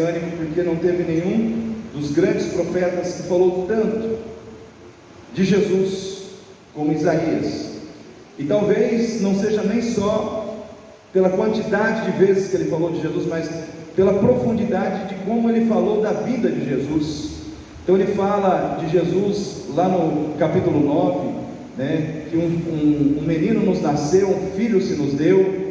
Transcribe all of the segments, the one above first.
ânimo, porque não teve nenhum dos grandes profetas que falou tanto de Jesus como Isaías. E talvez não seja nem só pela quantidade de vezes que ele falou de Jesus, mas pela profundidade de como ele falou da vida de Jesus. Então ele fala de Jesus lá no capítulo 9, que um menino nos nasceu, um filho se nos deu,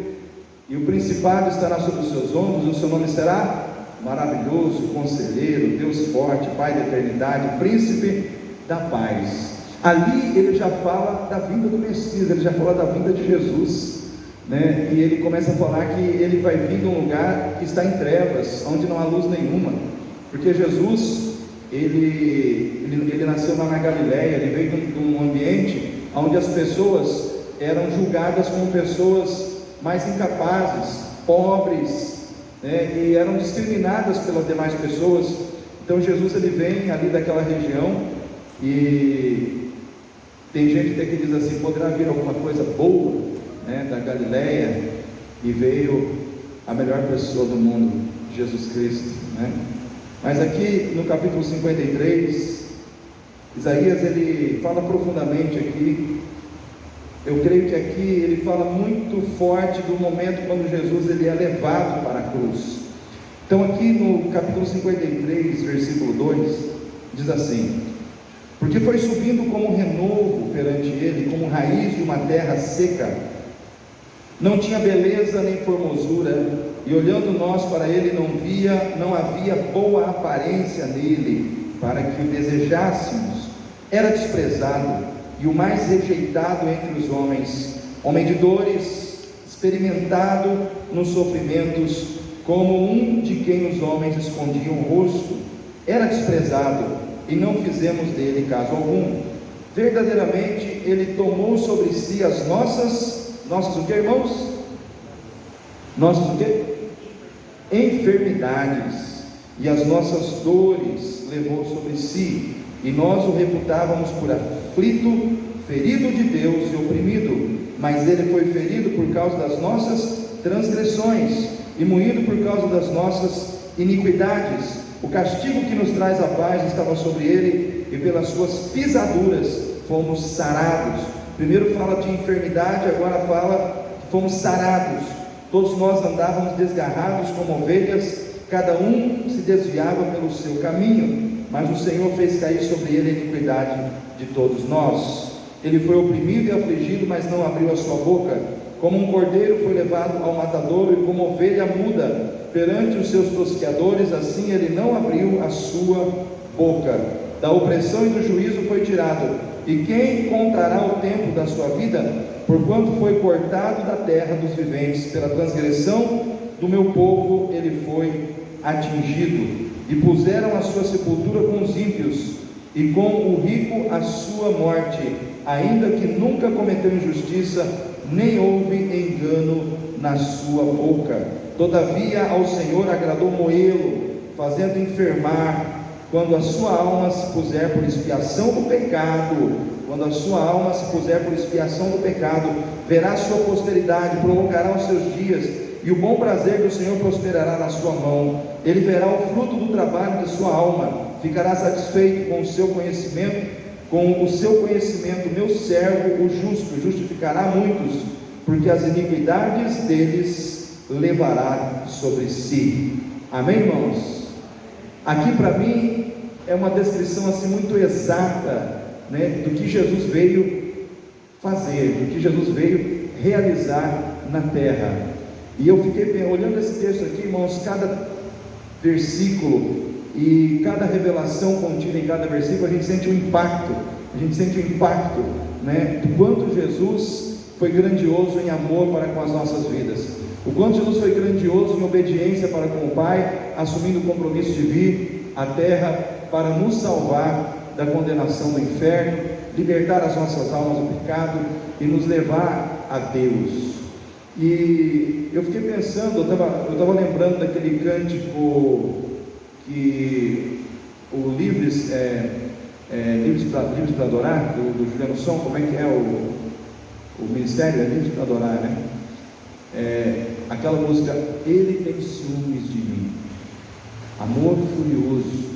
e o principado estará sobre os seus ombros, e o seu nome será Maravilhoso, Conselheiro, Deus Forte, Pai da Eternidade, Príncipe da Paz. Ali ele já fala da vinda do Messias, ele já fala da vinda de Jesus, e ele começa a falar que ele vai vir de um lugar que está em trevas, onde não há luz nenhuma, porque Jesus, ele nasceu lá na Galileia, ele veio de um ambiente onde as pessoas eram julgadas como pessoas mais incapazes, pobres, e eram discriminadas pelas demais pessoas. Então Jesus ele vem ali daquela região, e tem gente até que diz assim: poderá vir alguma coisa boa, da Galileia, e veio a melhor pessoa do mundo, Jesus Cristo, Mas aqui no capítulo 53, Isaías ele fala profundamente aqui. Eu creio que aqui ele fala muito forte do momento quando Jesus ele é levado para a cruz. Então aqui no capítulo 53, versículo 2, diz assim: porque foi subindo como renovo perante ele, como raiz de uma terra seca, não tinha beleza nem formosura, e olhando nós para ele não havia boa aparência nele, para que o desejássemos. Era desprezado e o mais rejeitado entre os homens, homem de dores, experimentado nos sofrimentos, como um de quem os homens escondiam o rosto. Era desprezado e não fizemos dele caso algum. Verdadeiramente ele tomou sobre si as nossas o que, irmãos? Nossas o que? Enfermidades, e as nossas dores levou sobre si, e nós o reputávamos por aflito, ferido de Deus e oprimido, mas ele foi ferido por causa das nossas transgressões, e moído por causa das nossas iniquidades. O castigo que nos traz a paz estava sobre ele, e pelas suas pisaduras fomos sarados. Primeiro fala de enfermidade, agora fala que fomos sarados. Todos nós andávamos desgarrados como ovelhas, cada um se desviava pelo seu caminho, mas o Senhor fez cair sobre ele a iniquidade de todos nós. Ele foi oprimido e afligido, mas não abriu a sua boca. Como um cordeiro foi levado ao matadouro, e como ovelha muda perante os seus tosqueadores, assim ele não abriu a sua boca. Da opressão e do juízo foi tirado. E quem contará o tempo da sua vida? Porquanto foi cortado da terra dos viventes, pela transgressão do meu povo ele foi atingido. E puseram a sua sepultura com os ímpios, e com o rico a sua morte, ainda que nunca cometeu injustiça, nem houve engano na sua boca. Todavia ao Senhor agradou moê-lo, fazendo enfermar. Quando a sua alma se puser por expiação do pecado, quando a sua alma se puser por expiação do pecado, verá sua posteridade, prolongará os seus dias, e o bom prazer do Senhor prosperará na sua mão. Ele verá o fruto do trabalho de sua alma, ficará satisfeito com o seu conhecimento. Com o seu conhecimento, meu servo, o justo, justificará muitos, porque as iniquidades deles levará sobre si. Amém, irmãos? Aqui para mim é uma descrição assim muito exata, do que Jesus veio fazer, do que Jesus veio realizar na terra. E eu fiquei olhando esse texto aqui, irmãos, cada versículo e cada revelação contida em cada versículo, a gente sente um impacto, do quanto Jesus foi grandioso em amor para com as nossas vidas, o quanto Jesus foi grandioso em obediência para com o Pai, assumindo o compromisso de vir à terra para nos salvar da condenação do inferno, libertar as nossas almas do pecado e nos levar a Deus. E eu fiquei pensando, eu estava lembrando daquele cântico que o Livres para Adorar, do Juliano Som. Como é que é o ministério? É Livres para Adorar, aquela música, Ele tem ciúmes de mim. Amor furioso.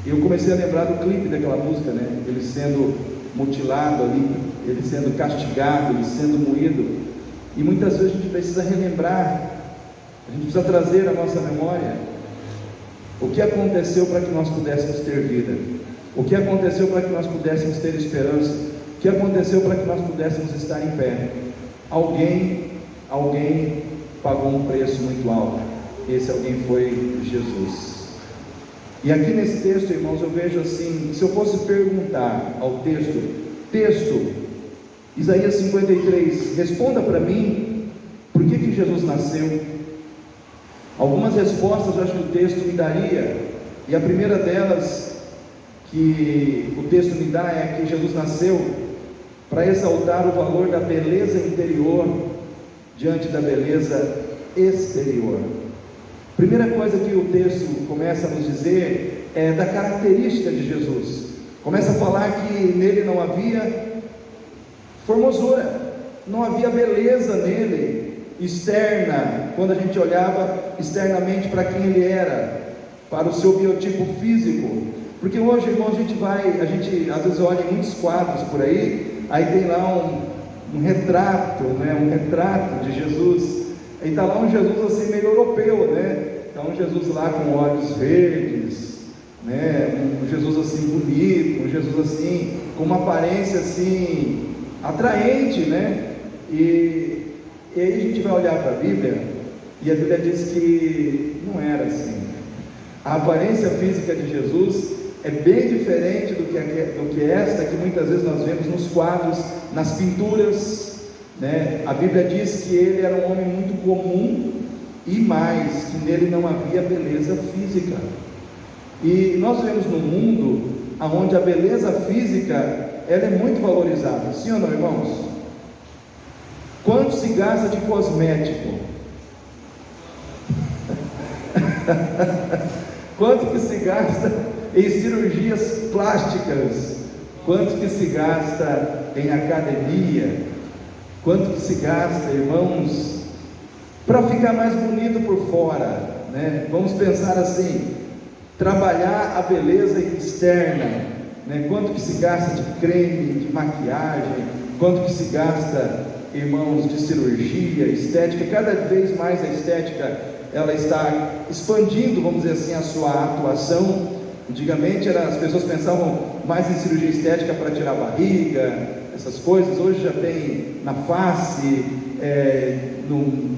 Eu comecei a lembrar do clipe daquela música, né? Ele sendo mutilado ali, ele sendo castigado, ele sendo moído. E muitas vezes a gente precisa relembrar, a gente precisa trazer à nossa memória o que aconteceu para que nós pudéssemos ter vida, o que aconteceu para que nós pudéssemos ter esperança, o que aconteceu para que nós pudéssemos estar em pé. Alguém pagou um preço muito alto. Esse alguém foi Jesus. E aqui nesse texto, irmãos, eu vejo assim, se eu fosse perguntar ao texto, Isaías 53, responda para mim, por que Jesus nasceu? Algumas respostas eu acho que o texto me daria, e a primeira delas que o texto me dá é que Jesus nasceu para exaltar o valor da beleza interior diante da beleza exterior. Primeira coisa que o texto começa a nos dizer é da característica de Jesus. Começa a falar que nele não havia formosura, não havia beleza nele, externa, quando a gente olhava externamente para quem ele era, para o seu biotipo físico. Porque hoje, irmão, a gente às vezes olha em muitos quadros por aí tem lá um retrato, né? Um retrato de Jesus. Aí está lá um Jesus assim meio europeu, né? Está um Jesus lá com olhos verdes, né? Um Jesus assim bonito, um Jesus assim com uma aparência assim atraente, né? E aí a gente vai olhar para a Bíblia e a Bíblia diz que não era assim. A aparência física de Jesus é bem diferente do que esta que muitas vezes nós vemos nos quadros, nas pinturas, né? A Bíblia diz que ele era um homem muito comum e mais, que nele não havia beleza física. E nós vemos no mundo onde a beleza física ela é muito valorizada, sim ou não, irmãos? Quanto se gasta de cosmético? Quanto que se gasta em cirurgias plásticas? Quanto que se gasta em academia? Quanto que se gasta, irmãos, para ficar mais bonito por fora, né? Vamos pensar assim, trabalhar a beleza externa, né? Quanto que se gasta de creme, de maquiagem, quanto que se gasta, irmãos, de cirurgia, estética. Cada vez mais a estética ela está expandindo, vamos dizer assim, a sua atuação. Antigamente as pessoas pensavam mais em cirurgia estética para tirar a barriga, essas coisas. Hoje já tem na face,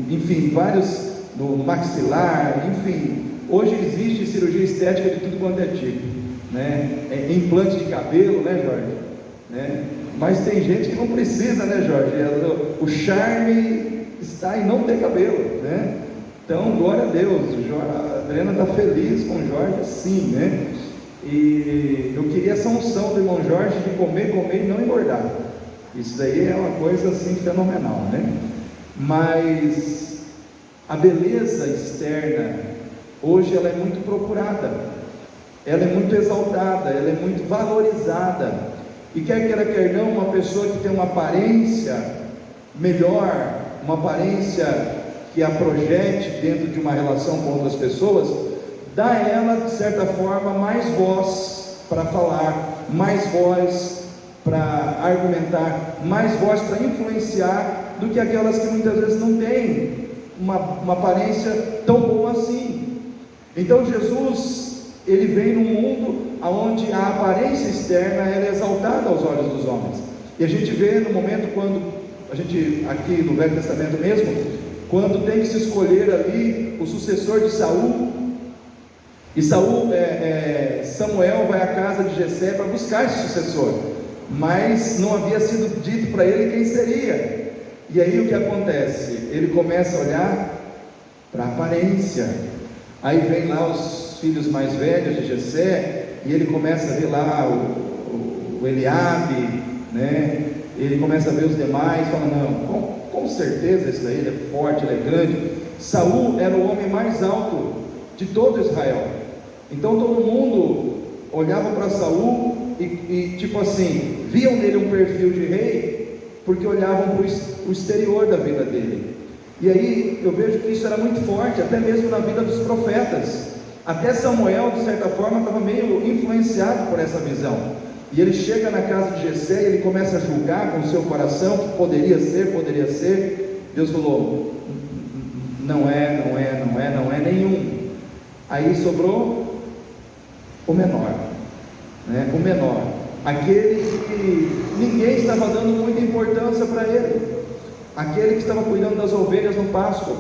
enfim, vários, no maxilar, enfim. Hoje existe cirurgia estética de tudo quanto é tipo, né? Implante de cabelo, né, Jorge? Né? Mas tem gente que não precisa, né, Jorge? O charme está em não ter cabelo, né? Então, glória a Deus, a Adriana está feliz com o Jorge, sim, né? E eu queria essa unção do irmão Jorge de comer e não engordar. Isso daí é uma coisa assim fenomenal, né? Mas a beleza externa, hoje ela é muito procurada, ela é muito exaltada, ela é muito valorizada. E quer queira, quer não, uma pessoa que tem uma aparência melhor, uma aparência que a projete dentro de uma relação com outras pessoas, dá a ela, de certa forma, mais voz para falar, mais voz para argumentar, mais voz para influenciar do que aquelas que muitas vezes não têm uma aparência tão boa assim. Então Jesus, ele vem num mundo onde a aparência externa ela é exaltada aos olhos dos homens. E a gente vê no momento quando a gente, aqui no Velho Testamento mesmo, quando tem que se escolher ali o sucessor de Saul, e Samuel vai à casa de Jessé para buscar esse sucessor, mas não havia sido dito para ele quem seria. E aí o que acontece? Ele começa a olhar para a aparência. Aí vem lá os filhos mais velhos de Jessé, e ele começa a ver lá o Eliabe, né? Ele começa a ver os demais, fala, não, com certeza esse daí, ele é forte, ele é grande. Saul era o homem mais alto de todo Israel. Então todo mundo olhava para Saul e tipo assim, viam nele um perfil de rei, porque olhavam para o exterior da vida dele. E aí eu vejo que isso era muito forte, até mesmo na vida dos profetas. Até Samuel, de certa forma, estava meio influenciado por essa visão. E ele chega na casa de Jessé e ele começa a julgar com o seu coração que poderia ser. Deus falou: não é nenhum. Aí sobrou o menor, né? O menor, aquele que ninguém estava dando muita importância para ele, aquele que estava cuidando das ovelhas no pasto,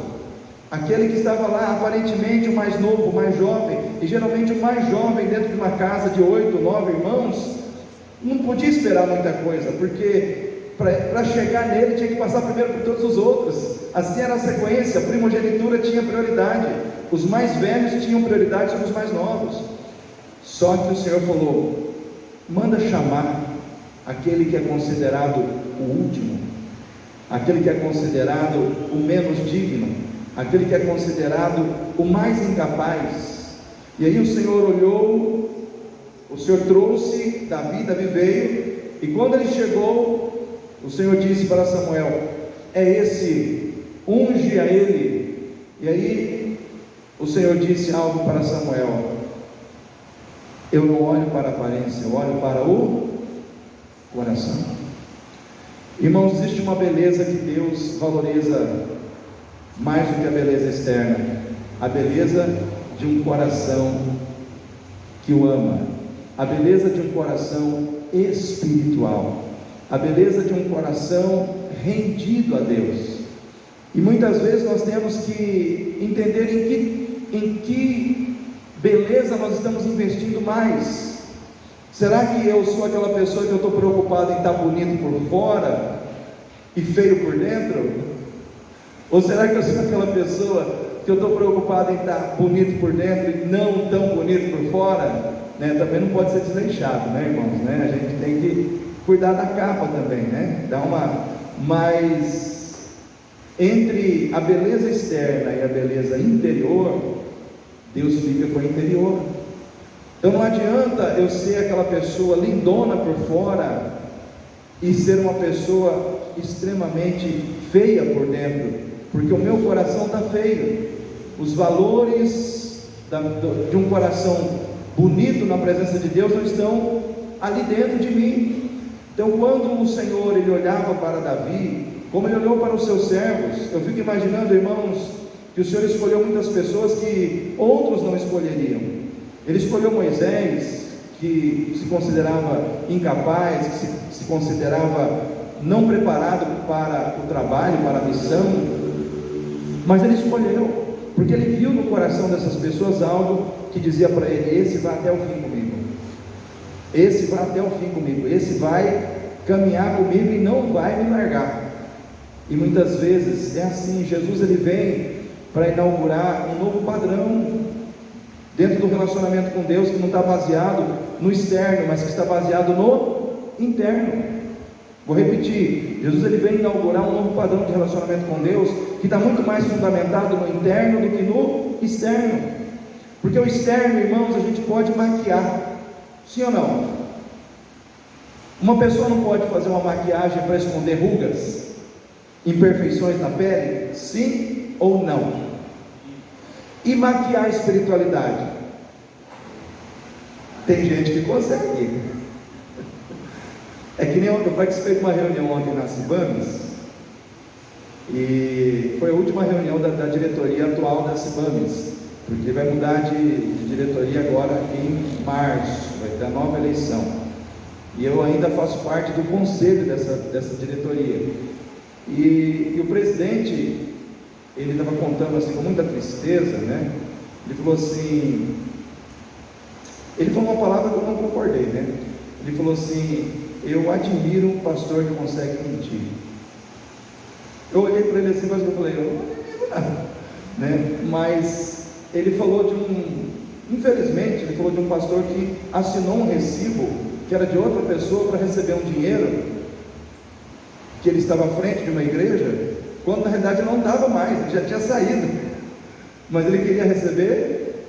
aquele que estava lá, aparentemente o mais novo, o mais jovem. E geralmente o mais jovem dentro de uma casa de 8, 9 irmãos não podia esperar muita coisa, porque para chegar nele tinha que passar primeiro por todos os outros. Assim era a sequência, a primogenitura tinha prioridade, os mais velhos tinham prioridade sobre os mais novos. Só que o Senhor falou: manda chamar aquele que é considerado o último, aquele que é considerado o menos digno, aquele que é considerado o mais incapaz. E aí o Senhor olhou, o Senhor trouxe Davi veio, e quando ele chegou, o Senhor disse para Samuel: é esse, unge a ele. E aí o Senhor disse algo para Samuel: eu não olho para a aparência, eu olho para o coração. Irmãos, existe uma beleza que Deus valoriza mais do que a beleza externa, a beleza de um coração que o ama, a beleza de um coração espiritual, a beleza de um coração rendido a Deus. E muitas vezes nós temos que entender em que beleza nós estamos investindo mais. Será que eu sou aquela pessoa que eu estou preocupado em estar bonito por fora e feio por dentro? Ou será que eu sou aquela pessoa que eu estou preocupado em estar bonito por dentro e não tão bonito por fora? Né? Também não pode ser desleixado, né, irmãos? Né? A gente tem que cuidar da capa também, né? Mas entre a beleza externa e a beleza interior, Deus fica com o interior. Então não adianta eu ser aquela pessoa lindona por fora e ser uma pessoa extremamente feia por dentro, porque o meu coração está feio. Os valores de um coração bonito na presença de Deus não estão ali dentro de mim. Então quando o Senhor ele olhava para Davi, como ele olhou para os seus servos, eu fico imaginando, irmãos, que o Senhor escolheu muitas pessoas que outros não escolheriam. Ele escolheu Moisés, que se considerava incapaz, que se considerava não preparado para o trabalho, para a missão, mas ele escolheu, porque ele viu no coração dessas pessoas algo que dizia para ele: esse vai até o fim comigo, esse vai até o fim comigo, esse vai caminhar comigo e não vai me largar. E muitas vezes é assim. Jesus ele vem para inaugurar um novo padrão dentro do relacionamento com Deus, que não está baseado no externo, mas que está baseado no interno. Vou repetir: Jesus ele vem inaugurar um novo padrão de relacionamento com Deus, que está muito mais fundamentado no interno do que no externo. Porque o externo, irmãos, a gente pode maquiar, sim ou não? Uma pessoa não pode fazer uma maquiagem para esconder rugas, imperfeições na pele, sim ou não? E maquiar a espiritualidade? Tem gente que consegue. É que nem eu participei de uma reunião ontem na Cibames, e foi a última reunião da diretoria atual da Cibames, porque vai mudar de diretoria agora em março, vai ter a nova eleição, e eu ainda faço parte do conselho dessa diretoria. E o presidente, ele estava contando assim com muita tristeza, né? Ele falou assim, ele falou uma palavra que eu não concordei, né? Ele falou assim: eu admiro um pastor que consegue mentir. Eu olhei para ele assim, mas eu falei: eu não admiro nada, né? Mas ele falou infelizmente, ele falou de um pastor que assinou um recibo que era de outra pessoa para receber um dinheiro, que ele estava à frente de uma igreja, quando na realidade não estava mais, ele já tinha saído, mas ele queria receber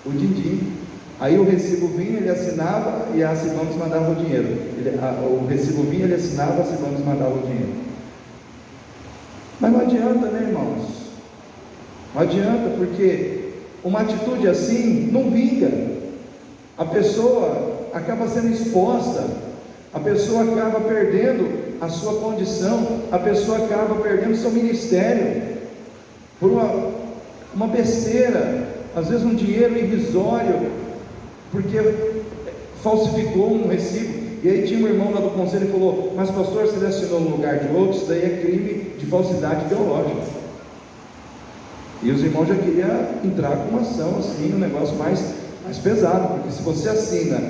o din-din. Aí o recibo vinha, ele assinava e a Cibames mandava o dinheiro. O recibo vinha, ele assinava, a Cibames mandava o dinheiro. Mas não adianta, né, irmãos? Não adianta, porque uma atitude assim não vinga. A pessoa acaba sendo exposta, a pessoa acaba perdendo a sua condição, a pessoa acaba perdendo seu ministério por uma besteira, às vezes um dinheiro irrisório, porque falsificou um recibo. E aí tinha um irmão lá do conselho e falou: mas pastor, você assinou no lugar de outros, isso daí é crime de falsidade ideológica. E os irmãos já queriam entrar com uma ação assim, um negócio mais pesado, porque se você assina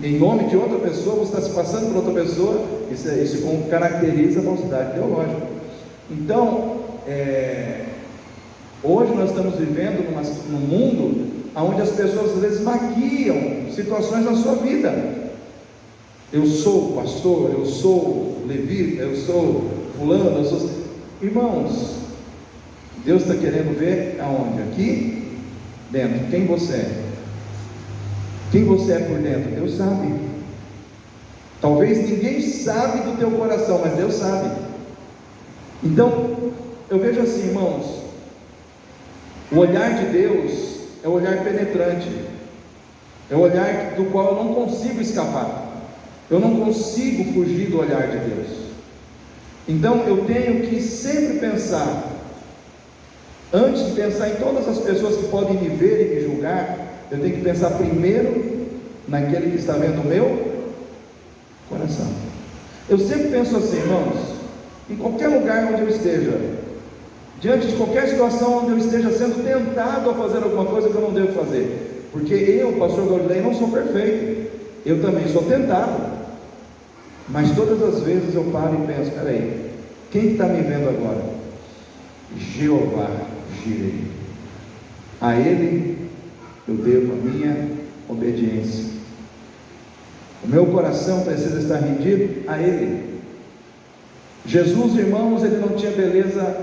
em nome de outra pessoa, você está se passando por outra pessoa, isso caracteriza a falsidade ideológica. Então, hoje nós estamos vivendo num mundo onde as pessoas às vezes maquiam situações na sua vida. Eu sou pastor, eu sou levita, eu sou fulano, eu sou... Irmãos, Deus está querendo ver aonde? Aqui dentro. Quem você é? Quem você é por dentro? Deus sabe. Talvez ninguém sabe do teu coração, mas Deus sabe. Então, eu vejo assim, irmãos, o olhar de Deus é o olhar penetrante, é o olhar do qual eu não consigo escapar. Eu não consigo fugir do olhar de Deus. Então eu tenho que sempre pensar, antes de pensar em todas as pessoas que podem me ver e me julgar, eu tenho que pensar primeiro naquele que está vendo o meu coração. Eu sempre penso assim, irmãos, em qualquer lugar onde eu esteja, diante de qualquer situação onde eu esteja sendo tentado a fazer alguma coisa que eu não devo fazer, porque eu, pastor Gorilei, não sou perfeito, eu também sou tentado, mas todas as vezes eu paro e penso: peraí, quem está me vendo agora? Jeová Jireh, a Ele eu devo a minha obediência, o meu coração precisa estar rendido a Ele. Jesus, irmãos, Ele não tinha beleza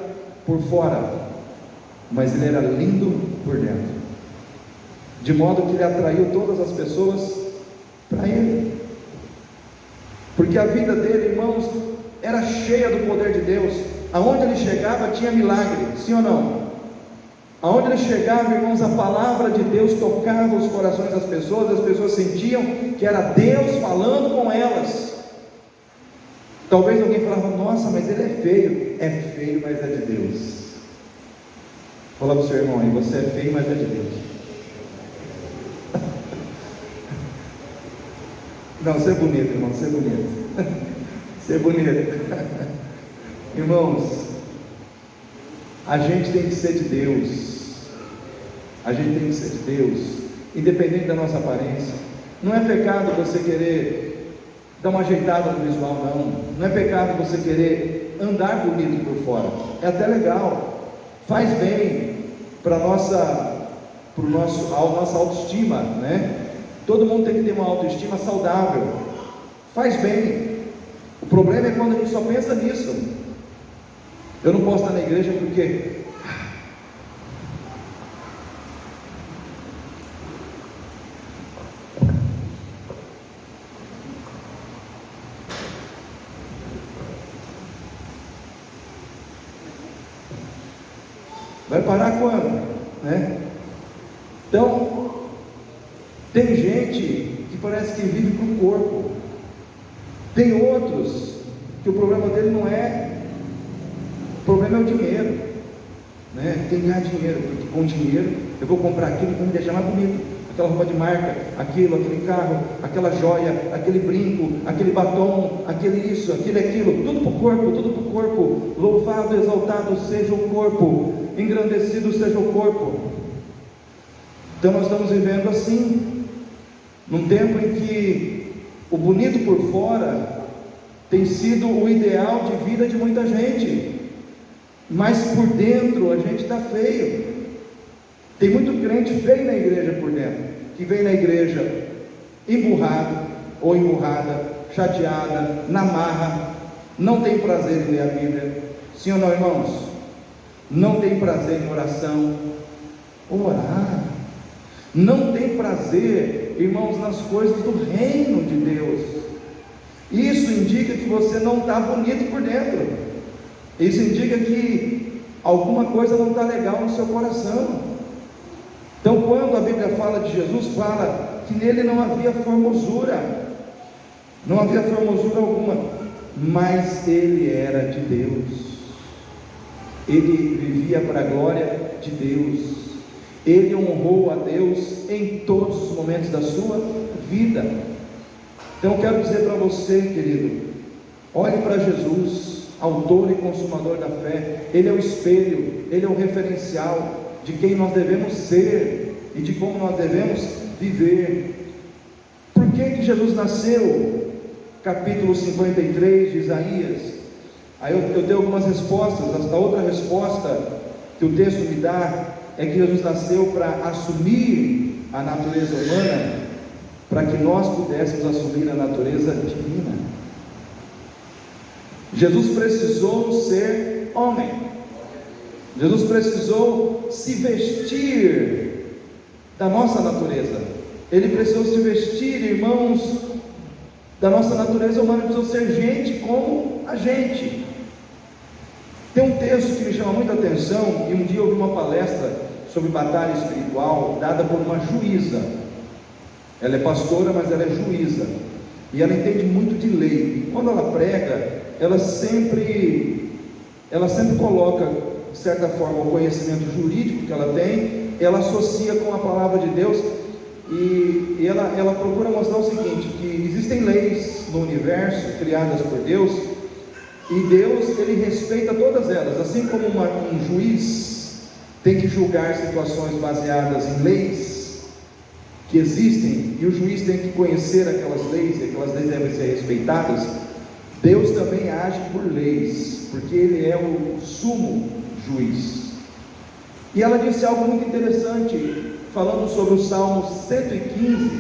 por fora, mas Ele era lindo por dentro, de modo que Ele atraiu todas as pessoas para Ele, porque a vida dele, irmãos, era cheia do poder de Deus. Aonde ele chegava tinha milagre, sim ou não? Aonde ele chegava, irmãos, a palavra de Deus tocava os corações das pessoas, as pessoas sentiam que era Deus falando com elas. Talvez alguém falava: nossa, mas ele é feio. É feio, mas é de Deus. Fala para o seu irmão aí: você é feio, mas é de Deus. Não, ser bonito, irmão, ser bonito. Ser bonito. Irmãos, a gente tem que ser de Deus. A gente tem que ser de Deus, independente da nossa aparência. Não é pecado você querer dar uma ajeitada no visual, não. Não é pecado você querer andar bonito por fora. É até legal. Faz bem para a nossa autoestima, né? Todo mundo tem que ter uma autoestima saudável. Faz bem. O problema é quando a gente só pensa nisso. Eu não posso estar na igreja porque vai parar quando, né? Então, tem gente que parece que vive para o corpo. Tem outros que o problema dele não é, o problema é o dinheiro, né? Tem que ganhar dinheiro, porque com dinheiro eu vou comprar aquilo que vai me deixar mais bonito, aquela roupa de marca, aquele carro, aquela joia, aquele brinco, aquele batom, aquele isso, aquilo, tudo para o corpo, tudo para o corpo. Louvado, exaltado seja o corpo, engrandecido seja o corpo. Então nós estamos vivendo assim, num tempo em que o bonito por fora tem sido o ideal de vida de muita gente, mas por dentro a gente está feio. Tem muito crente feio na igreja por dentro, que vem na igreja emburrado ou emburrada, chateada, na marra, não tem prazer em ler a Bíblia. Sim ou não, irmãos? Não tem prazer em oração, orar. Não tem prazer, irmãos, nas coisas do reino de Deus. Isso indica que você não está bonito por dentro. Isso indica que alguma coisa não está legal no seu coração. Então, quando a Bíblia fala de Jesus, fala que nele não havia formosura, não havia formosura alguma, mas ele era de Deus, ele vivia para a glória de Deus, ele honrou a Deus em todos os momentos da sua vida. Então, eu quero dizer para você, querido, olhe para Jesus, autor e consumador da fé. Ele é o espelho, ele é o referencial de quem nós devemos ser e de como nós devemos viver. Por que Jesus nasceu? Capítulo 53 de Isaías. Aí eu tenho algumas respostas. A outra resposta que o texto me dá é que Jesus nasceu para assumir a natureza humana, para que nós pudéssemos assumir a natureza divina. Jesus precisou ser homem. Jesus precisou se vestir da nossa natureza. Ele precisou se vestir, irmãos, da nossa natureza humana. Ele precisou ser gente como a gente. Tem um texto que me chama muita atenção, e um dia eu ouvi uma palestra sobre batalha espiritual, dada por uma juíza. Ela é pastora, mas ela é juíza, e ela entende muito de lei, e quando ela prega, ela sempre coloca, de certa forma, o conhecimento jurídico que ela tem, ela associa com a palavra de Deus, e ela procura mostrar o seguinte, que existem leis no universo, criadas por Deus, e Deus, ele respeita todas elas, assim como um juiz tem que julgar situações baseadas em leis que existem, e o juiz tem que conhecer aquelas leis, e aquelas leis devem ser respeitadas. Deus também age por leis, porque ele é o sumo juiz. E ela disse algo muito interessante, falando sobre o Salmo 115,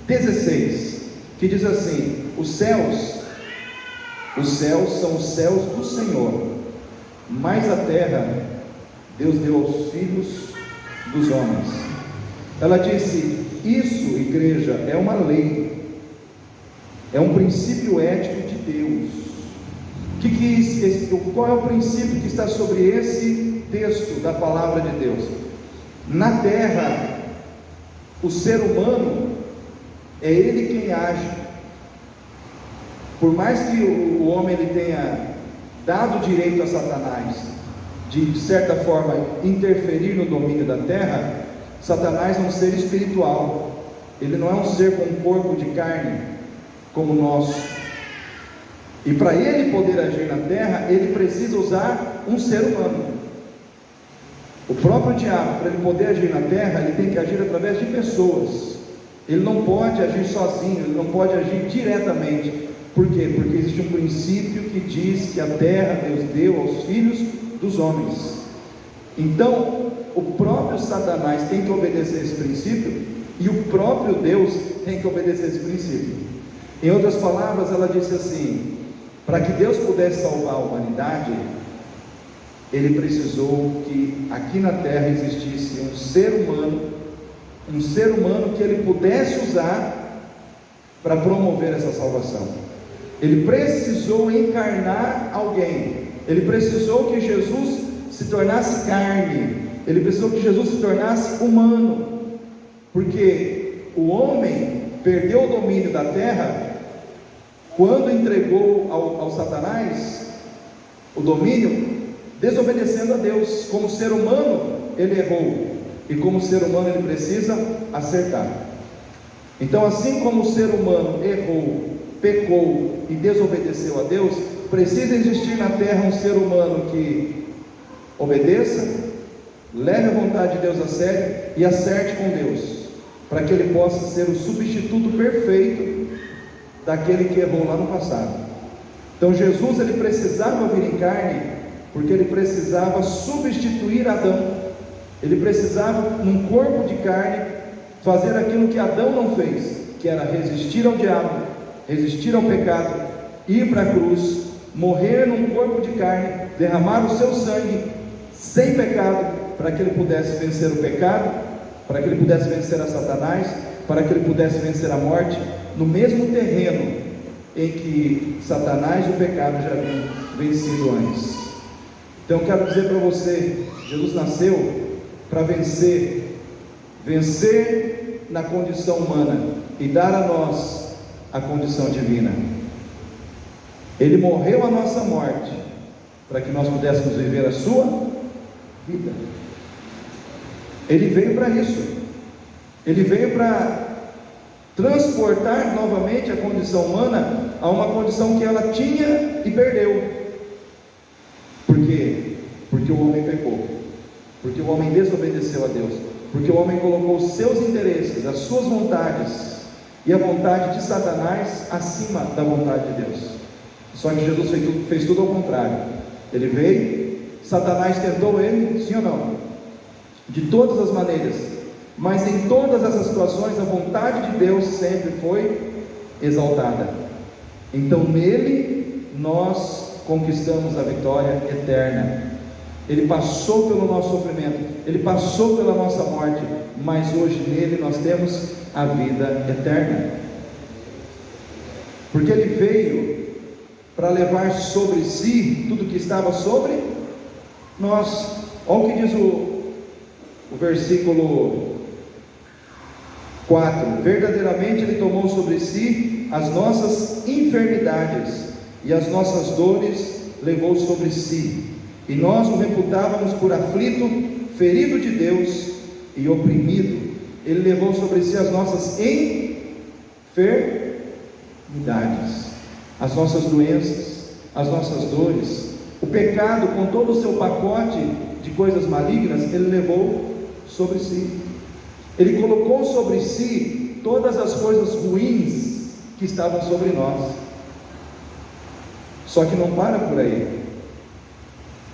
16, que diz assim: os céus são os céus do Senhor, mas a terra Deus deu aos filhos dos homens. Ela disse: isso, igreja, é uma lei, é um princípio ético de Deus. Qual é o princípio que está sobre esse texto da palavra de Deus? Na terra, o ser humano é ele quem age. Por mais que o homem ele tenha dado direito a Satanás de certa forma interferir no domínio da terra, Satanás é um ser espiritual, ele não é um ser com um corpo de carne como o nosso, e para ele poder agir na terra, ele precisa usar um ser humano. O próprio diabo, para ele poder agir na terra, ele tem que agir através de pessoas, ele não pode agir sozinho, ele não pode agir diretamente. Por quê? Porque existe um princípio que diz que a terra Deus deu aos filhos dos homens. Então, o próprio Satanás tem que obedecer esse princípio, e o próprio Deus tem que obedecer esse princípio. Em outras palavras, ela disse assim: para que Deus pudesse salvar a humanidade, ele precisou que aqui na terra existisse um ser humano que ele pudesse usar para promover essa salvação. Ele precisou encarnar alguém, ele precisou que Jesus se tornasse carne, ele precisou que Jesus se tornasse humano, porque o homem perdeu o domínio da terra quando entregou ao Satanás o domínio, desobedecendo a Deus. Como ser humano ele errou, e como ser humano ele precisa acertar. Então, assim como o ser humano errou, pecou e desobedeceu a Deus, precisa existir na terra um ser humano que obedeça, leve a vontade de Deus a sério e acerte com Deus, para que ele possa ser o substituto perfeito daquele que errou lá no passado. Então Jesus, ele precisava vir em carne, porque ele precisava substituir Adão. Ele precisava, num corpo de carne, fazer aquilo que Adão não fez, que era resistir ao diabo, resistir ao pecado, ir para a cruz, morrer num corpo de carne, derramar o seu sangue sem pecado, para que ele pudesse vencer o pecado, para que ele pudesse vencer a Satanás, para que ele pudesse vencer a morte, no mesmo terreno em que Satanás e o pecado já haviam vencido antes. Então eu quero dizer para você, Jesus nasceu para vencer na condição humana e dar a nós a condição divina. Ele morreu a nossa morte para que nós pudéssemos viver a sua vida. Ele veio para isso. Ele veio para transportar novamente a condição humana a uma condição que ela tinha e perdeu. Por quê? Porque o homem pecou, porque o homem desobedeceu a Deus, porque o homem colocou os seus interesses, as suas vontades e a vontade de Satanás acima da vontade de Deus. Só que Jesus fez tudo ao contrário. Ele veio, Satanás tentou ele, sim ou não? De todas as maneiras, mas em todas essas situações a vontade de Deus sempre foi exaltada. Então nele nós conquistamos a vitória eterna. Ele passou pelo nosso sofrimento, ele passou pela nossa morte, mas hoje nele nós temos a vida eterna, porque ele veio para levar sobre si tudo que estava sobre nós. Olha o que diz o versículo 4: verdadeiramente ele tomou sobre si as nossas enfermidades e as nossas dores levou sobre si, e nós o reputávamos por aflito, ferido de Deus e oprimido. Ele levou sobre si as nossas enfermidades, as nossas doenças, as nossas dores, o pecado com todo o seu pacote de coisas malignas, ele levou sobre si. Ele colocou sobre si todas as coisas ruins que estavam sobre nós. Só que não para por aí.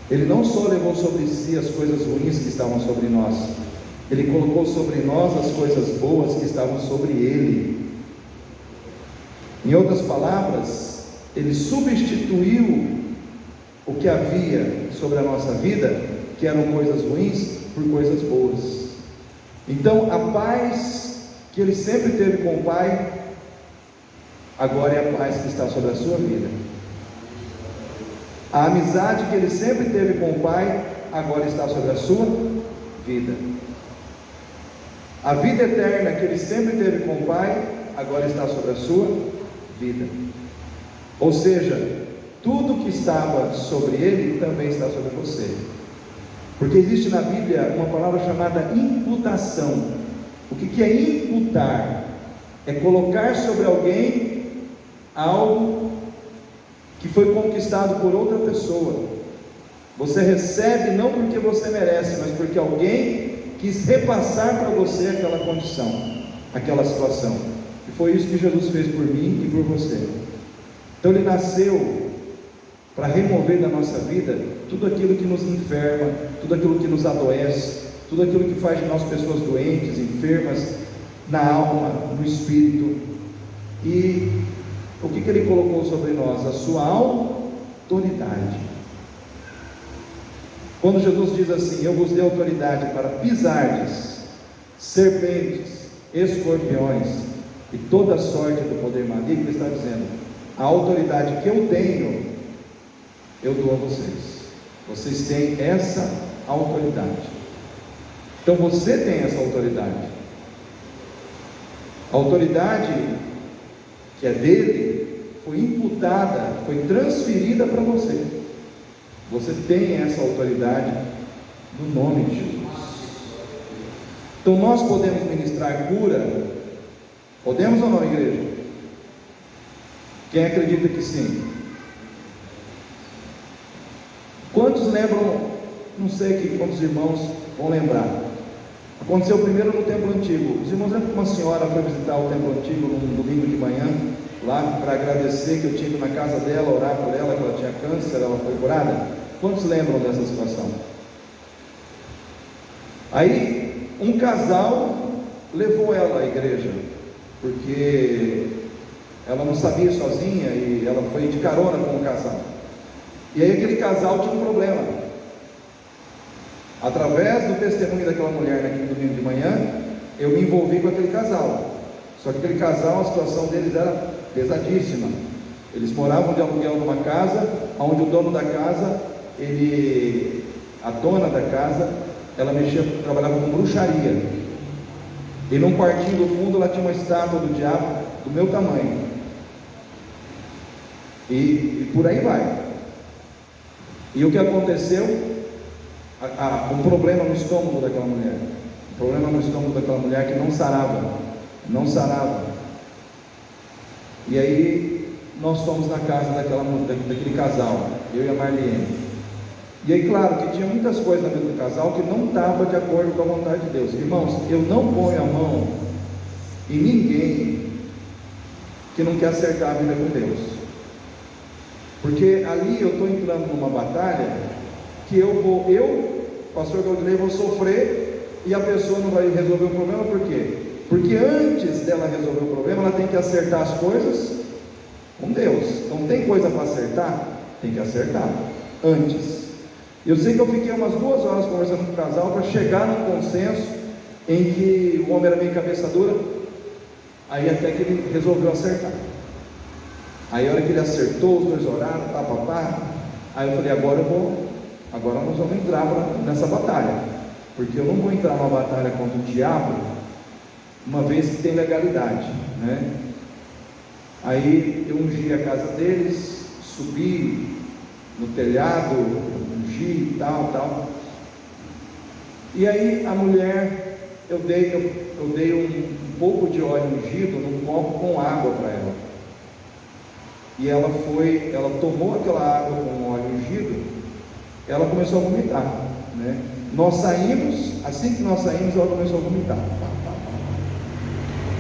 Ele não só levou sobre si as coisas ruins que estavam sobre nós, ele colocou sobre nós as coisas boas que estavam sobre ele. Em outras palavras, ele substituiu o que havia sobre a nossa vida, que eram coisas ruins, por coisas boas. Então a paz que ele sempre teve com o Pai, agora é a paz que está sobre a sua vida. A amizade que ele sempre teve com o Pai, agora está sobre a sua vida. A vida eterna que ele sempre teve com o Pai, agora está sobre a sua vida. Ou seja, tudo que estava sobre ele também está sobre você. Porque existe na Bíblia uma palavra chamada imputação. O que é imputar? É colocar sobre alguém algo que foi conquistado por outra pessoa. Você recebe não porque você merece, mas porque alguém quis repassar para você aquela condição, aquela situação. E foi isso que Jesus fez por mim e por você. Então ele nasceu para remover da nossa vida tudo aquilo que nos enferma, tudo aquilo que nos adoece, tudo aquilo que faz de nós pessoas doentes, enfermas, na alma, no espírito. E o que ele colocou sobre nós? A sua autoridade. Quando Jesus diz assim: eu vos dei autoridade para pisardes serpentes, escorpiões e toda sorte do poder maligno, ele está dizendo: a autoridade que eu tenho, eu dou a vocês. Vocês têm essa autoridade. Então você tem essa autoridade. A autoridade que é dele foi imputada, foi transferida para você. Você tem essa autoridade no nome de Jesus. Então nós podemos ministrar cura. Podemos ou não, igreja? Quem acredita que sim? Quantos lembram? Não sei aqui quantos irmãos vão lembrar. Aconteceu primeiro no templo antigo. Os irmãos lembram que uma senhora foi visitar o templo antigo num domingo de manhã, lá para agradecer que eu tinha ido na casa dela, orar por ela, que ela tinha câncer, ela foi curada? Quantos lembram dessa situação? Aí um casal levou ela à igreja, porque ela não sabia sozinha e ela foi de carona com o casal. E aí aquele casal tinha um problema. Através do testemunho daquela mulher naquele domingo de manhã, eu me envolvi com aquele casal. Só que aquele casal, a situação deles era pesadíssima. Eles moravam de aluguel numa casa, onde o dono da casa a dona da casa, ela trabalhava com bruxaria. E num quartinho do fundo ela tinha uma estátua do diabo do meu tamanho. E por aí vai. E o que aconteceu? Um problema no estômago daquela mulher. Um problema no estômago daquela mulher que não sarava. Não sarava. E aí nós fomos na casa daquele casal, eu e a Marlene. E aí, claro, que tinha muitas coisas na vida do casal que não estava de acordo com a vontade de Deus. Irmãos, eu não ponho a mão em ninguém que não quer acertar a vida com Deus. Porque ali eu estou entrando numa batalha que pastor Galdinei, vou sofrer e a pessoa não vai resolver o problema. Por quê? Porque antes dela resolver o problema, ela tem que acertar as coisas com Deus. Então tem coisa para acertar? Tem que acertar antes. Eu sei que eu fiquei umas 2 horas conversando com o casal para chegar num consenso em que o homem era meio cabeça dura. Aí até que ele resolveu acertar. Aí a hora que ele acertou, os dois oraram, aí eu falei, agora nós vamos entrar nessa batalha, porque eu não vou entrar numa batalha contra o diabo, uma vez que tem legalidade, né? Aí eu ungi a casa deles, subi no telhado, ungi e tal. E aí a mulher, eu dei um pouco de óleo ungido num copo com água para ela. E ela tomou aquela água com óleo ungido, ela começou a vomitar, né? Nós saímos, assim que nós saímos, ela começou a vomitar.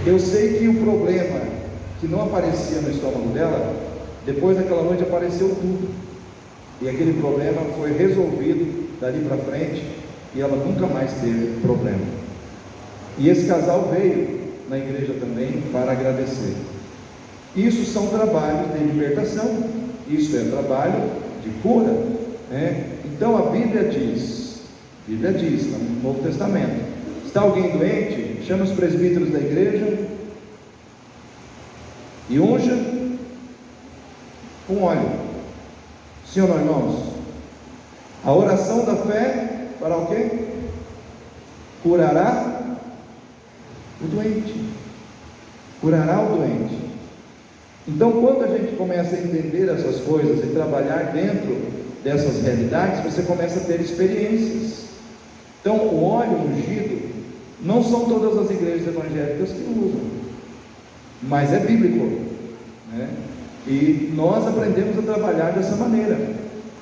Eu sei que o problema que não aparecia no estômago dela, depois daquela noite apareceu tudo. E aquele problema foi resolvido dali para frente, e ela nunca mais teve problema. E esse casal veio na igreja também para agradecer. Isso são trabalhos de libertação, isso é trabalho de cura, né? Então a Bíblia diz no Novo Testamento: está alguém doente, chama os presbíteros da igreja e unja com óleo. Sim ou não, irmãos? A oração da fé para o quê? Curará o doente. Curará o doente. Então, quando a gente começa a entender essas coisas e trabalhar dentro dessas realidades, você começa a ter experiências. Então, o óleo ungido, não são todas as igrejas evangélicas que usam, mas é bíblico, né? E nós aprendemos a trabalhar dessa maneira.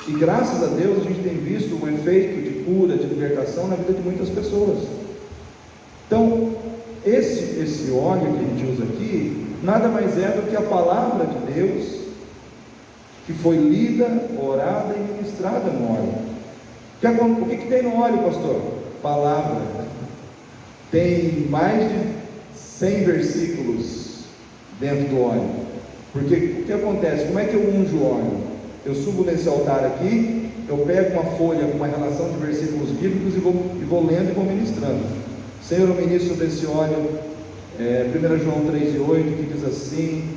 E graças a Deus a gente tem visto um efeito de cura, de libertação na vida de muitas pessoas. Então, esse óleo que a gente usa aqui, nada mais é do que a palavra de Deus, que foi lida, orada e ministrada no óleo. O que tem no óleo, pastor? Palavra. Tem mais de 100 versículos dentro do óleo. Porque o que acontece? Como é que eu unjo o óleo? Eu subo nesse altar aqui, eu pego uma folha com uma relação de versículos bíblicos e vou lendo e vou ministrando. Senhor, eu ministro desse óleo 1 João 3:8, que diz assim: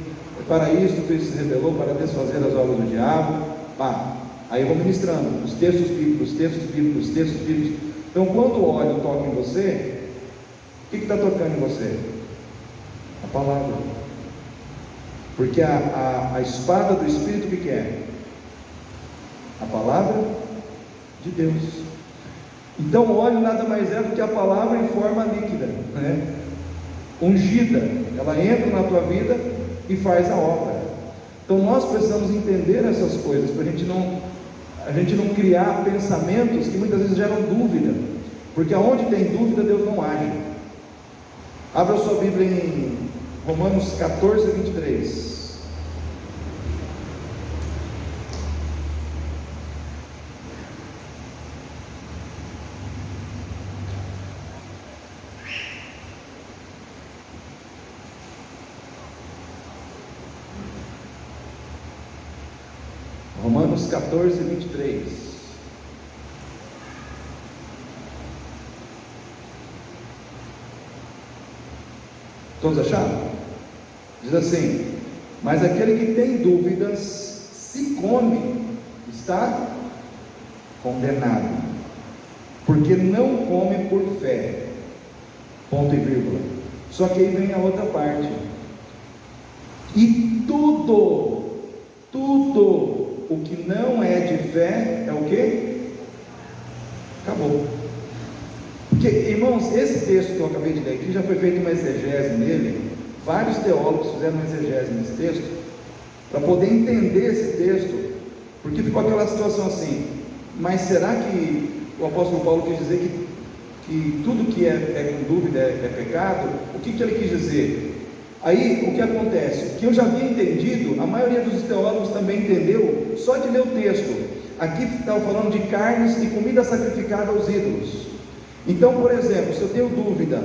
para isto Cristo se revelou, para desfazer as obras do diabo. Aí eu vou ministrando os textos bíblicos. Então, quando o óleo toca em você, o que está tocando em você? A palavra. Porque a espada do Espírito, o que é? A palavra de Deus. Então o óleo nada mais é do que a palavra em forma líquida, né? Ungida, ela entra na tua vida e faz a obra. Então nós precisamos entender essas coisas, para a gente não criar pensamentos que muitas vezes geram dúvida, porque aonde tem dúvida, Deus não age. Abra sua Bíblia em Romanos 14:23. Romanos 14:23. Todos acharam? Diz assim: mas aquele que tem dúvidas, se come, está condenado, porque não come por fé, ponto e vírgula. Só que aí vem a outra parte, e tudo o que não é de fé é o quê? Acabou. Porque, irmãos, esse texto que eu acabei de ler aqui, já foi feito uma exegese nele, vários teólogos fizeram uma exegese nesse texto, para poder entender esse texto, porque ficou aquela situação assim, mas será que o apóstolo Paulo quis dizer que tudo que é com dúvida é pecado? O que ele quis dizer? Aí, o que acontece? O que eu já havia entendido, a maioria dos teólogos também entendeu, só de ler o texto. Aqui estava falando de carnes e comida sacrificada aos ídolos. Então, por exemplo, se eu tenho dúvida,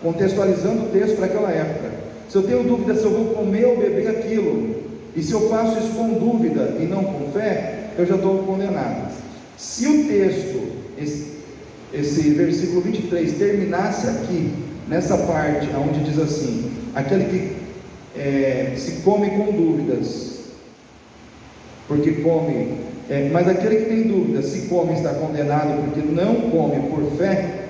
contextualizando o texto para aquela época, se eu tenho dúvida se eu vou comer ou beber aquilo, e se eu faço isso com dúvida e não com fé, eu já estou condenado. Se o texto, esse versículo 23, terminasse aqui, nessa parte onde diz assim: aquele que se come com dúvidas, porque come, mas aquele que tem dúvidas, se come, está condenado, porque não come por fé,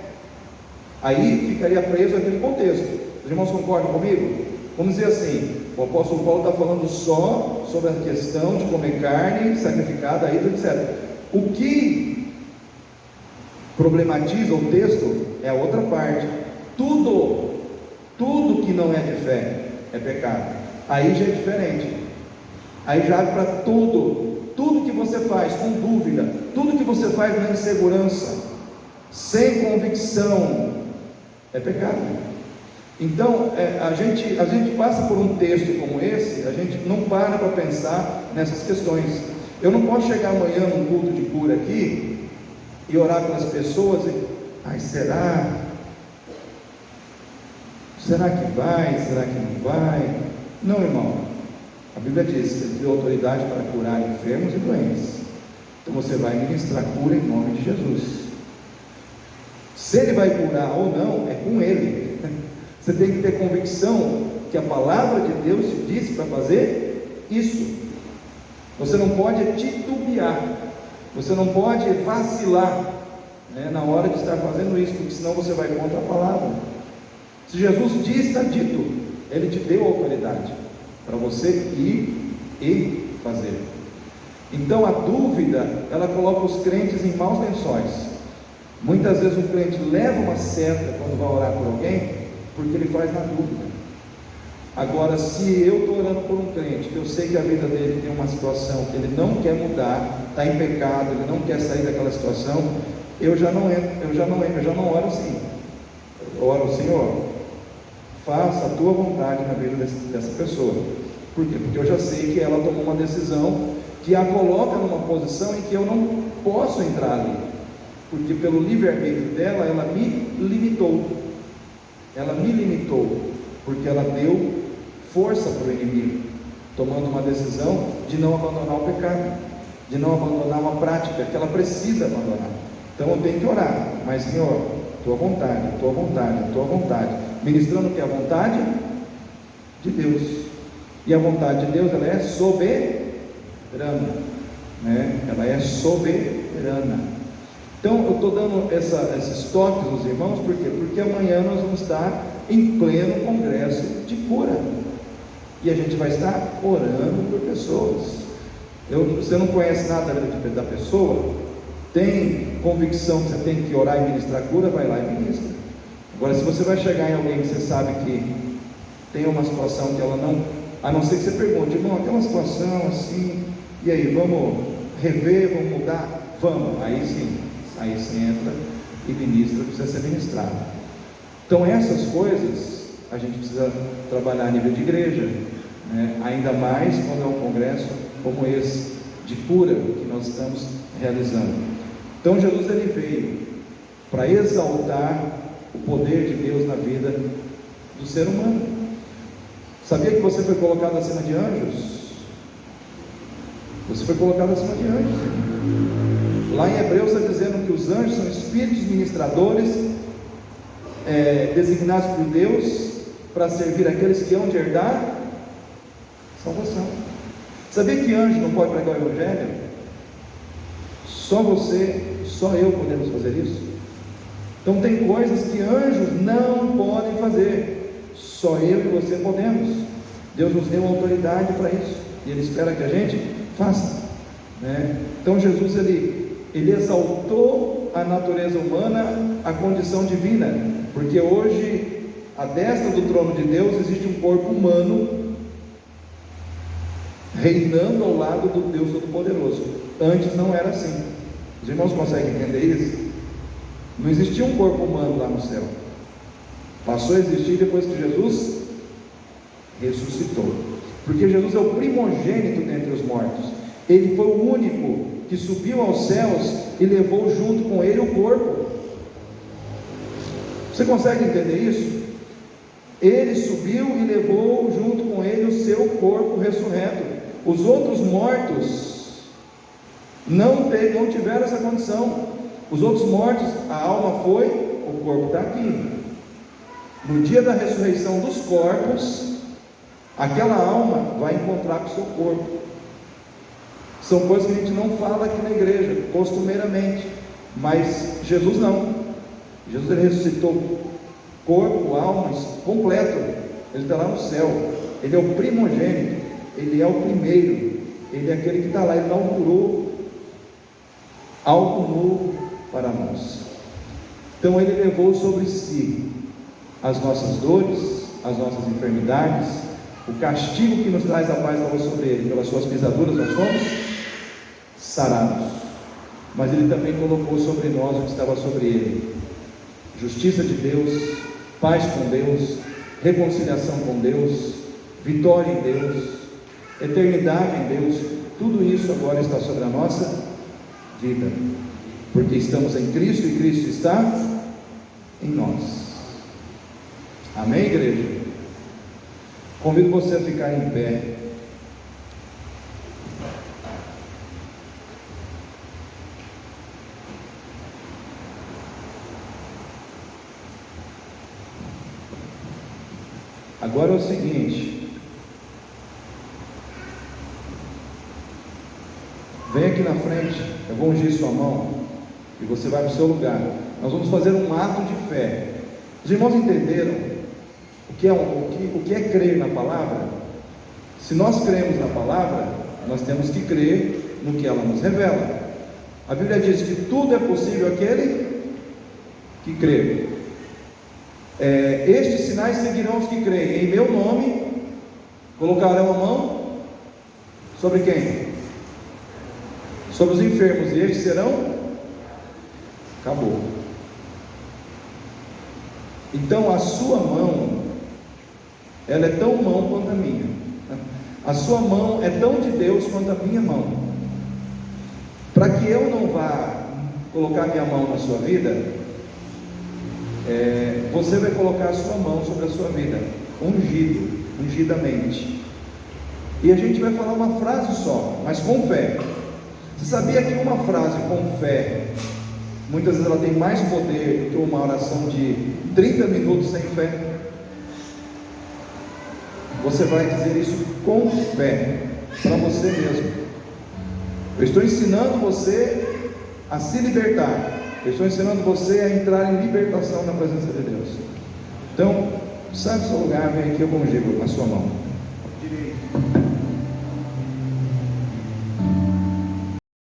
aí ficaria preso aquele contexto. Os irmãos concordam comigo? Vamos dizer assim, o apóstolo Paulo está falando só sobre a questão de comer carne sacrificada a ídolo, etc. O que problematiza o texto é a outra parte. Tudo que não é de fé é pecado. Aí já é diferente. Aí já abre para tudo que você faz com dúvida, tudo que você faz na insegurança, sem convicção, é pecado. Então, a gente passa por um texto como esse, a gente não para pensar nessas questões. Eu não posso chegar amanhã num culto de cura aqui e orar pelas pessoas e, será que vai? Será que não vai? Não, irmão. A Bíblia diz que ele tem autoridade para curar enfermos e doentes. Então você vai ministrar cura em nome de Jesus. Se ele vai curar ou não, é com ele. Você tem que ter convicção que a palavra de Deus te disse para fazer isso. Você não pode titubear, você não pode vacilar, na hora de estar fazendo isso, porque senão você vai contra a palavra. Se Jesus diz, está dito, Ele te deu autoridade para você ir e fazer. Então a dúvida, ela coloca os crentes em maus lençóis. Muitas vezes o crente leva uma seta quando vai orar por alguém, porque ele faz na dúvida. Agora, se eu estou orando por um crente, que eu sei que a vida dele tem uma situação que ele não quer mudar, está em pecado, ele não quer sair daquela situação, eu já não oro assim. Eu oro: Senhor, faça a tua vontade na vida dessa pessoa. Por quê? Porque eu já sei que ela tomou uma decisão que a coloca numa posição em que eu não posso entrar ali, porque pelo livre-arbítrio dela, ela me limitou, porque ela deu força para o inimigo, tomando uma decisão de não abandonar o pecado, de não abandonar uma prática que ela precisa abandonar. Então eu tenho que orar: mas Senhor, tua vontade, ministrando que é a vontade de Deus, e a vontade de Deus, ela é soberana, ela é soberana. Então eu estou dando esses toques aos irmãos, por quê? Porque amanhã nós vamos estar em pleno congresso de cura, e a gente vai estar orando por pessoas. Você não conhece nada da pessoa, tem convicção que você tem que orar e ministrar cura, vai lá e ministra. Agora, se você vai chegar em alguém que você sabe que tem uma situação que ela não, a não ser que você pergunte: irmão, aquela situação assim, e aí, vamos rever, vamos mudar? Vamos, aí você entra e ministra, precisa ser ministrado. Então essas coisas a gente precisa trabalhar a nível de igreja, ainda mais quando é um congresso como esse, de cura, que nós estamos realizando. Então Jesus, ele veio para exaltar o poder de Deus na vida do ser humano. Sabia que você foi colocado acima de anjos? Você foi colocado acima de anjos. Lá em Hebreus está dizendo que os anjos são espíritos ministradores, designados por Deus para servir aqueles que hão de herdar salvação. Sabia que anjo não pode pregar o evangelho? Só você, só eu podemos fazer isso. Então tem coisas que anjos não podem fazer, só eu e você podemos. Deus nos deu autoridade para isso, e Ele espera que a gente faça, né? Então Jesus, ele exaltou a natureza humana à condição divina, porque hoje, à destra do trono de Deus, existe um corpo humano reinando ao lado do Deus Todo-Poderoso. Antes não era assim. Os irmãos conseguem entender isso? Não existia um corpo humano lá no céu. Passou a existir depois que Jesus ressuscitou, porque Jesus é o primogênito dentre os mortos. Ele foi o único que subiu aos céus e levou junto com ele o corpo. Você consegue entender isso? Ele subiu e levou junto com ele o seu corpo ressurreto. Os outros mortos não tiveram essa condição. Os outros mortos, a alma foi, o corpo está aqui. No dia da ressurreição dos corpos, aquela alma vai encontrar com o seu corpo. São coisas que a gente não fala aqui na igreja, costumeiramente, mas Jesus não. Jesus, ele ressuscitou corpo, alma, completo. Ele está lá no céu. Ele é o primogênito, ele é o primeiro, ele é aquele que está lá. Ele inaugurou algo novo para nós. Então ele levou sobre si as nossas dores, as nossas enfermidades. O castigo que nos traz a paz estava sobre ele. Pelas suas pisaduras nós fomos sarados. Mas ele também colocou sobre nós o que estava sobre ele: justiça de Deus, paz com Deus, reconciliação com Deus, vitória em Deus, eternidade em Deus. Tudo isso agora está sobre a nossa vida, porque estamos em Cristo e Cristo está em nós. Amém, igreja? Convido você a ficar em pé. Agora é o seguinte, vem aqui na frente, eu vou ungir sua mão e você vai para o seu lugar. Nós vamos fazer um ato de fé. Os irmãos entenderam o que é crer na palavra? Se nós cremos na palavra, nós temos que crer no que ela nos revela. A Bíblia diz que tudo é possível àquele que crê. Estes sinais seguirão os que creem. Em meu nome colocarão a mão sobre quem? Sobre os enfermos, e estes serão? Acabou. Então a sua mão, ela é tão mão quanto a minha. A sua mão é tão de Deus quanto a minha mão. Para que eu não vá colocar minha mão na sua vida, você vai colocar a sua mão sobre a sua vida, ungidamente. E a gente vai falar uma frase só, mas com fé. Você sabia que uma frase com fé, muitas vezes ela tem mais poder do que uma oração de 30 minutos sem fé? Você vai dizer isso com fé, para você mesmo. Eu estou ensinando você a se libertar. Eu estou ensinando você a entrar em libertação na presença de Deus. Então, sai do seu lugar, vem aqui, eu conjugo a sua mão direita.